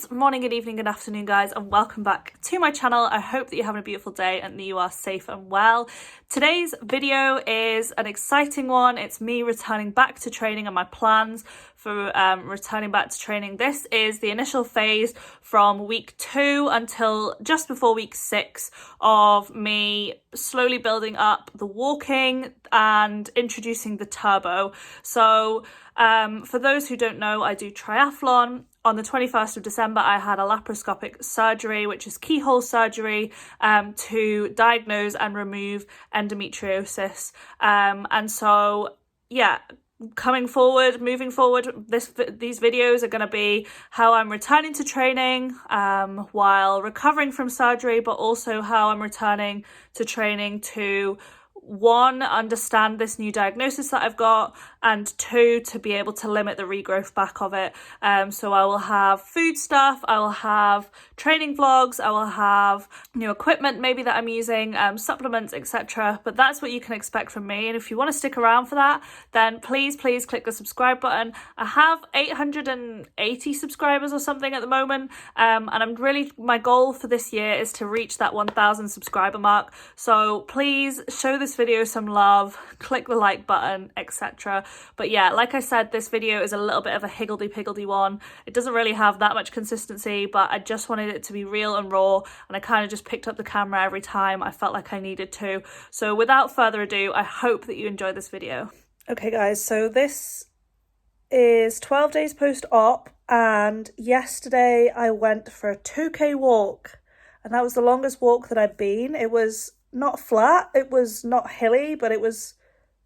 Good morning, good evening, good afternoon, guys, and welcome back to my channel. I hope that you're having a beautiful day and that you are safe and well. Today's video is an exciting one. It's me returning back to training and my plans for returning back to training. This is the initial phase from week 2 until just before week 6 of me slowly building up the walking and introducing the turbo. So for those who don't know, I do triathlon. On the 21st of December, I had a laparoscopic surgery, which is keyhole surgery, to diagnose and remove endometriosis. And so, yeah, moving forward, these videos are going to be how I'm returning to training while recovering from surgery, but also how I'm returning to training to, 1, understand this new diagnosis that I've got, and 2, to be able to limit the regrowth back of it. So I will have food stuff, I will have training vlogs, I will have new equipment maybe that I'm using, supplements, etc. But that's what you can expect from me. And if you want to stick around for that, then please click the subscribe button. I have 880 subscribers or something at the moment, and my goal for this year is to reach that 1,000 subscriber mark. So please show this video some love, click the like button, etc. But yeah, like I said, this video is a little bit of a higgledy-piggledy one. It doesn't really have that much consistency, but I just wanted it to be real and raw, and I kind of just picked up the camera every time I felt like I needed to. So without further ado, I hope that you enjoy this video. Okay guys, so this is 12 days post-op, and yesterday I went for a 2k walk, and that was the longest walk that I've been. It was not flat, it was not hilly, but it was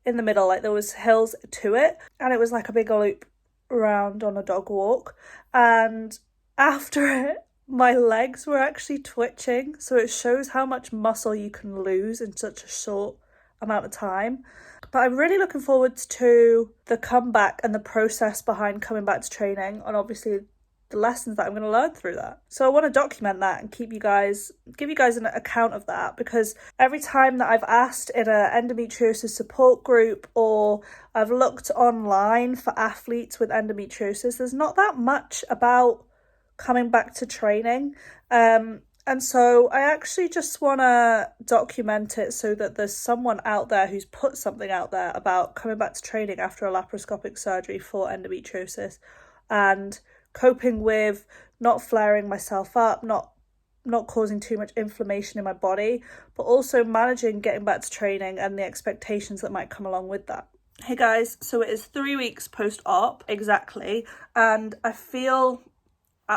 in the middle, like there was hills to it, and it was like a big loop around on a dog walk. And after it, my legs were actually twitching, so it shows how much muscle you can lose in such a short amount of time. But I'm really looking forward to the comeback and the process behind coming back to training, and obviously the lessons that I'm going to learn through that. So I want to document that and give you guys an account of that, because every time that I've asked in an endometriosis support group, or I've looked online for athletes with endometriosis, there's not that much about coming back to training. And so I actually just want to document it so that there's someone out there who's put something out there about coming back to training after a laparoscopic surgery for endometriosis, and coping with not flaring myself up, not causing too much inflammation in my body, but also managing getting back to training and the expectations that might come along with that. Hey guys, so it is 3 weeks post-op exactly, and I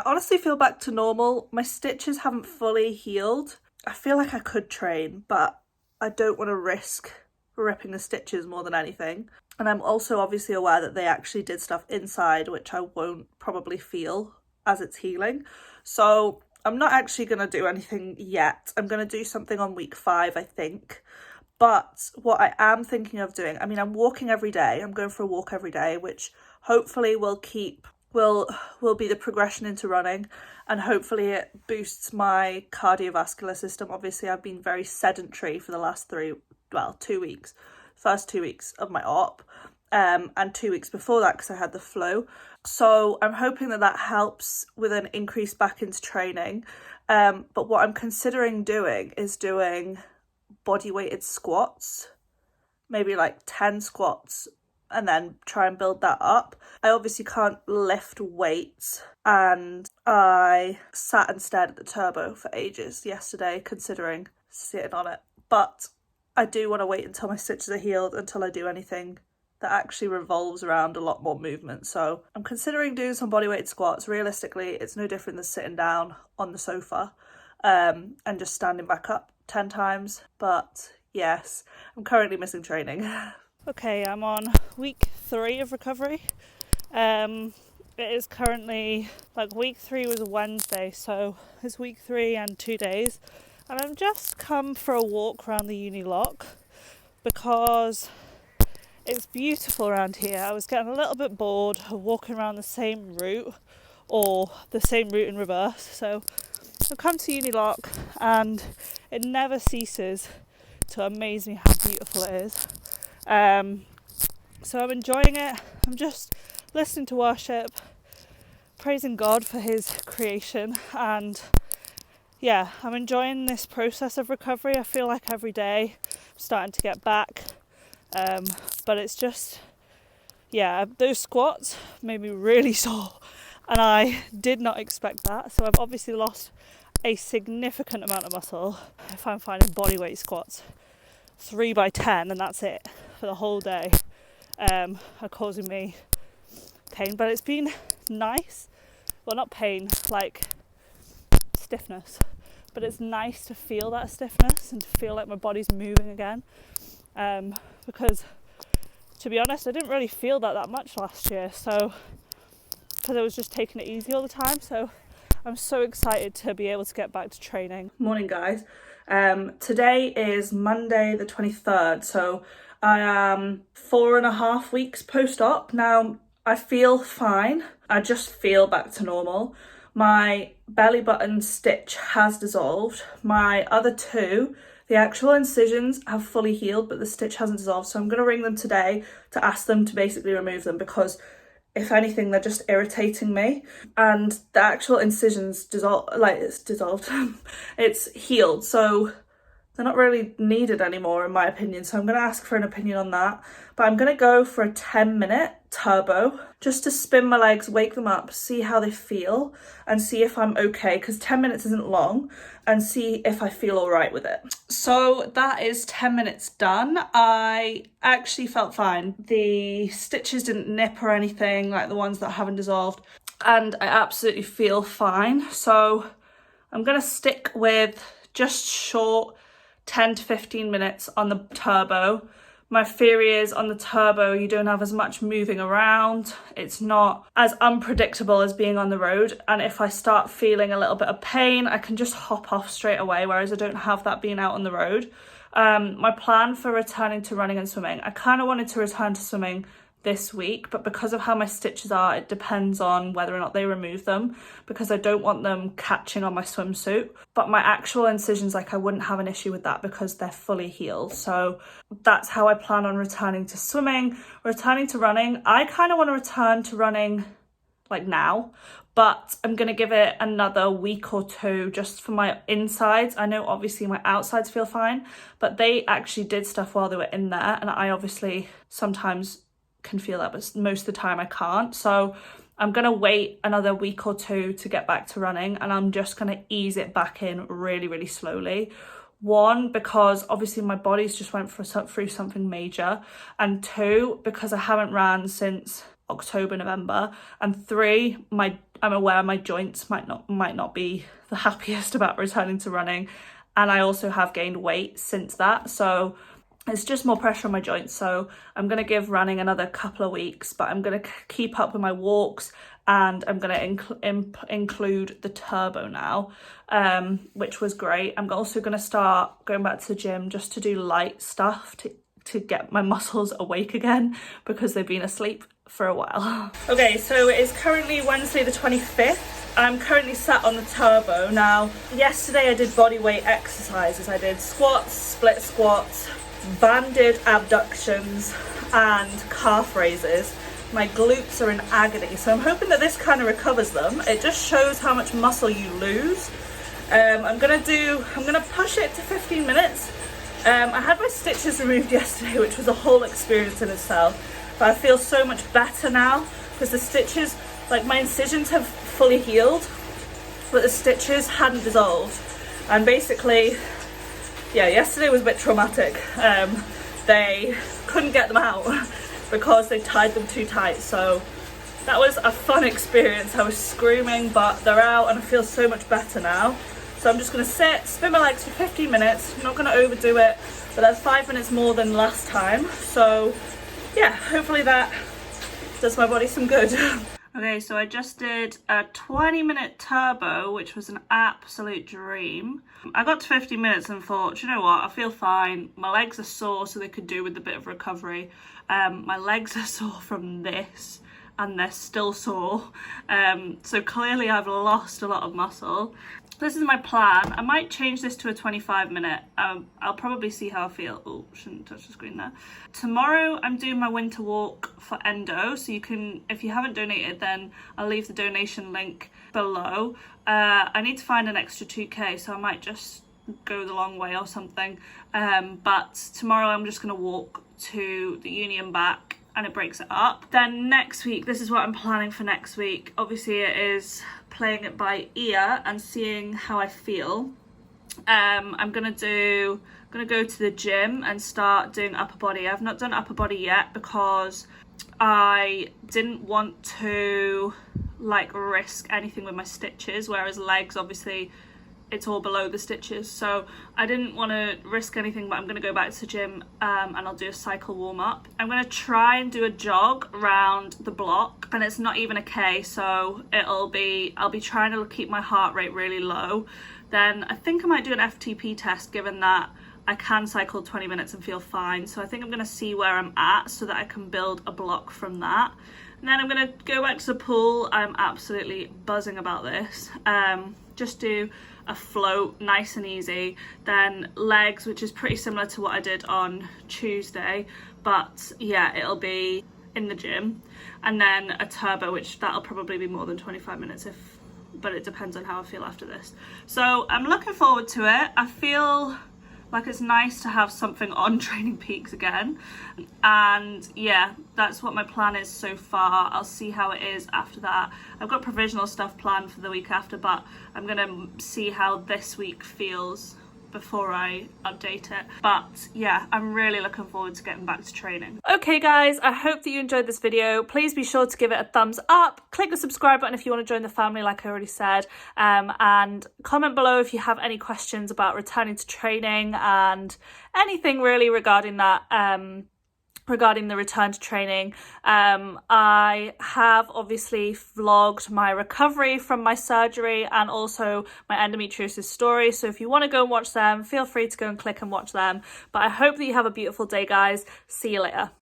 honestly feel back to normal. My stitches haven't fully healed. I feel like I could train, but I don't want to risk ripping the stitches more than anything. And I'm also obviously aware that they actually did stuff inside, which I won't probably feel as it's healing. So I'm not actually going to do anything yet. I'm going to do something on week 5, I think. But what I am thinking of doing, I'm walking every day. I'm going for a walk every day, which hopefully will be the progression into running, and hopefully it boosts my cardiovascular system. Obviously I've been very sedentary for the last 2 weeks, first 2 weeks of my op, and 2 weeks before that because I had the flu. So I'm hoping that helps with an increase back into training. But what I'm considering doing is doing body weighted squats, maybe like 10 squats, and then try and build that up. I obviously can't lift weights, and I sat and stared at the turbo for ages yesterday considering sitting on it. But I do want to wait until my stitches are healed until I do anything that actually revolves around a lot more movement. So I'm considering doing some bodyweight squats. Realistically, it's no different than sitting down on the sofa and just standing back up 10 times. But yes, I'm currently missing training. Okay, I'm on week 3 of recovery. It is currently, week 3 was a Wednesday, so it's week 3 and 2 days. And I've just come for a walk around the uni lock because it's beautiful around here. I was getting a little bit bored of walking around the same route, or the same route in reverse. So I've come to uni lock, and it never ceases to amaze me how beautiful it is. So I'm enjoying it. I'm just listening to worship, praising God for his creation, and yeah, I'm enjoying this process of recovery. I feel like every day I'm starting to get back, but it's just, yeah, those squats made me really sore, and I did not expect that. So I've obviously lost a significant amount of muscle. If I'm finding bodyweight squats 3x10 and that's it for the whole day, are causing me pain. But it's been nice, well, not pain, like stiffness, but it's nice to feel that stiffness and to feel like my body's moving again, because to be honest, I didn't really feel that much last year, so because I was just taking it easy all the time. So I'm so excited to be able to get back to training. Morning, guys. Today is Monday the 23rd, so I am 4.5 weeks post-op. Now, I feel fine. I just feel back to normal. My belly button stitch has dissolved. My other two, the actual incisions have fully healed, but the stitch hasn't dissolved. So I'm going to ring them today to ask them to basically remove them, because if anything, they're just irritating me. And the actual incisions it's dissolved. It's healed, so they're not really needed anymore, in my opinion. So I'm going to ask for an opinion on that. But I'm going to go for a 10-minute turbo, just to spin my legs, wake them up, see how they feel, and see if I'm okay, because 10 minutes isn't long, and see if I feel all right with it. So that is 10 minutes done. I actually felt fine. The stitches didn't nip or anything like the ones that haven't dissolved, and I absolutely feel fine. So I'm going to stick with just short 10 to 15 minutes on the turbo. My theory is on the turbo, you don't have as much moving around. It's not as unpredictable as being on the road. And if I start feeling a little bit of pain, I can just hop off straight away, whereas I don't have that being out on the road. My plan for returning to running and swimming, I kind of wanted to return to swimming this week, but because of how my stitches are, it depends on whether or not they remove them, because I don't want them catching on my swimsuit. But my actual incisions, like, I wouldn't have an issue with that because they're fully healed. So that's how I plan on returning to swimming. Returning to running, I kind of want to return to running like now, but I'm going to give it another week or two just for my insides. I know obviously my outsides feel fine, but they actually did stuff while they were in there, and I obviously sometimes can feel that, but most of the time I can't. So I'm gonna wait another week or two to get back to running, and I'm just gonna ease it back in really slowly. One, because obviously my body's just went through something major, and two, because I haven't ran since October, November, and three, I'm aware my joints might not be the happiest about returning to running, and I also have gained weight since that, so it's just more pressure on my joints. So I'm going to give running another couple of weeks, but I'm going to keep up with my walks, and I'm going to include the turbo now, which was great. I'm also going to start going back to the gym just to do light stuff to get my muscles awake again, because they've been asleep for a while. Okay, so it is currently Wednesday the 25th. I'm currently sat on the turbo. Now, yesterday I did body weight exercises. I did squats, split squats, banded abductions, and calf raises. My glutes are in agony, so I'm hoping that this kind of recovers them. It just shows how much muscle you lose. I'm gonna push it to 15 minutes. I had my stitches removed yesterday, which was a whole experience in itself, but I feel so much better now, because the stitches, like, my incisions have fully healed, but the stitches hadn't dissolved. And basically, yeah, yesterday was a bit traumatic. They couldn't get them out because they tied them too tight. So that was a fun experience. I was screaming, but they're out and I feel so much better now. So I'm just gonna sit, spin my legs for 15 minutes. I'm not gonna overdo it, but that's 5 minutes more than last time. So yeah, hopefully that does my body some good. Okay, so I just did a 20-minute turbo, which was an absolute dream. I got to 50 minutes and thought, do you know what, I feel fine. My legs are sore, so they could do with a bit of recovery. My legs are sore from this, and they're still sore. So clearly I've lost a lot of muscle. This is my plan. I might change this to a 25-minute. I'll probably see how I feel. Oh, shouldn't touch the screen there. Tomorrow I'm doing my winter walk for endo, so you can, if you haven't donated, then I'll leave the donation link below. I need to find an extra 2k, so I might just go the long way or something. But tomorrow I'm just gonna walk to the uni and back, and it breaks it up. Then next week, this is what I'm planning for next week. Obviously it is playing it by ear and seeing how I feel. I'm gonna go to the gym and start doing upper body. I've not done upper body yet because I didn't want to like risk anything with my stitches, whereas legs, obviously it's all below the stitches, so I didn't want to risk anything. But I'm going to go back to the gym and I'll do a cycle warm up. I'm going to try and do a jog around the block, and it's not even a K, so I'll be trying to keep my heart rate really low. Then I think I might do an FTP test, given that I can cycle 20 minutes and feel fine. So I think I'm going to see where I'm at so that I can build a block from that. And then I'm going to go back to the pool. I'm absolutely buzzing about this. Just do a float, nice and easy. Then legs, which is pretty similar to what I did on Tuesday, but yeah, it'll be in the gym. And then a turbo, which that'll probably be more than 25 minutes but it depends on how I feel after this. So I'm looking forward to it. I feel like it's nice to have something on TrainingPeaks again, and yeah, that's what my plan is so far. I'll see how it is after that. I've got provisional stuff planned for the week after, but I'm gonna see how this week feels before I update it. But yeah, I'm really looking forward to getting back to training. Okay guys, I hope that you enjoyed this video. Please be sure to give it a thumbs up, click the subscribe button if you want to join the family like I already said, and comment below if you have any questions about returning to training and anything really regarding that, regarding the return to training. I have obviously vlogged my recovery from my surgery and also my endometriosis story, so if you want to go and watch them, feel free to go and click and watch them. But I hope that you have a beautiful day guys. See you later.